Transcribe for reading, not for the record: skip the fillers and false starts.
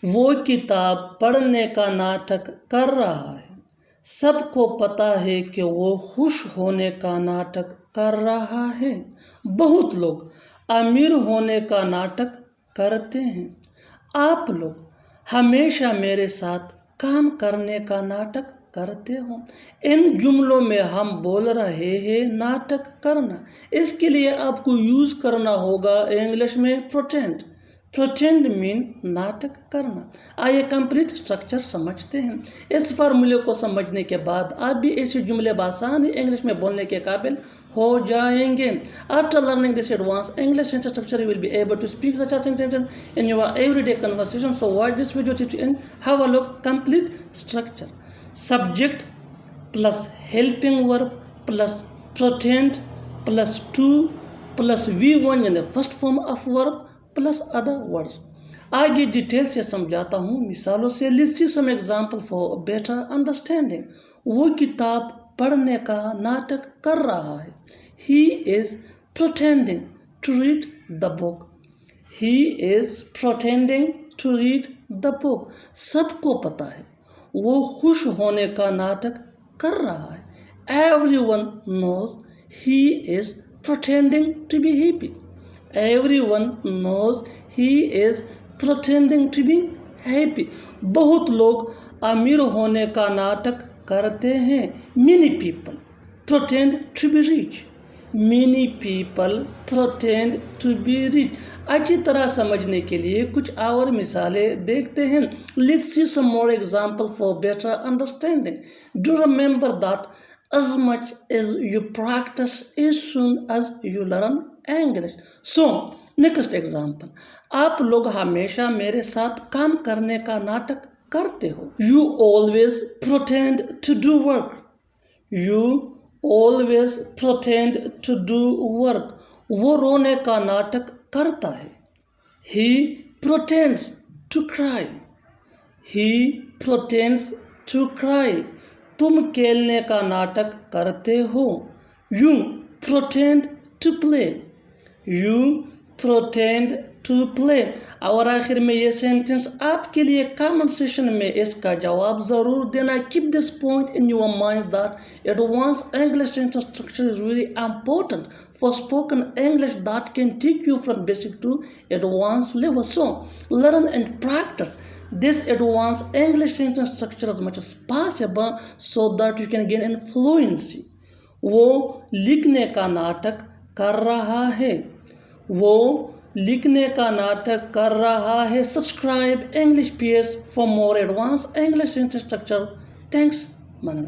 वो किताब पढ़ने का नाटक कर रहा है। सबको पता है कि वो खुश होने का नाटक कर रहा है। बहुत लोग अमीर होने का नाटक करते हैं। आप लोग हमेशा मेरे साथ काम करने का नाटक करते हो। इन जुमलों में हम बोल रहे हैं नाटक करना। इसके लिए आपको यूज़ करना होगा इंग्लिश में प्रोटेंड। प्रोटेंड मीन नाटक करना। आइए कंप्लीट स्ट्रक्चर समझते हैं। इस फार्मूले को समझने के बाद आप भी ऐसे जुमले बासानी इंग्लिश में बोलने के काबिल हो जाएंगे। After learning this advance English sentence structure you will be able to speak such sentences in your everyday conversation. So watch this video till end have a look complete structure. Subject plus helping verb plus pretend plus to plus V1 in the first form of verb plus other words. आगे detail से समझाता हूँ मिसालों से। Let's see some example for better understanding. वो किताब पढ़ने का नाटक कर रहा है। He is pretending to read the book. He is pretending to read the book. सबको पता है वो खुश होने का नाटक कर रहा है। Everyone knows he is pretending to be happy. Everyone knows he is pretending to be happy. बहुत लोग अमीर होने का नाटक करते हैं। Many people pretend to be rich. Many people pretend to be rich. अच्छी तरह समझने के लिए कुछ और मिसालें देखते हैं। Let's see some more example for better understanding. Do remember that as much as you practice as soon as you learn English. So, next example. आप लोग हमेशा मेरे साथ काम करने का नाटक करते हो। You always pretend to do work. You always pretend to do work. वो रोने का नाटक करता है। He pretends to cry. He pretends to cry. तुम खेलने का नाटक करते हो। You pretend to play. You pretend to play. और आखिर में ये सेंटेंस आपके लिए कमेंट सेशन में इसका जवाब ज़रूर देना। Keep this point in your mind that advanced English sentence structure is really important for spoken English that can take you from basic to advanced level. So, learn and practice this advanced English sentence structure as much as possible so that you can gain fluency. वो लिखने का नाटक कर रहा है। वो लिखने का नाटक कर रहा है। Subscribe English PS for more advanced English sentence structure. Thanks, Manan.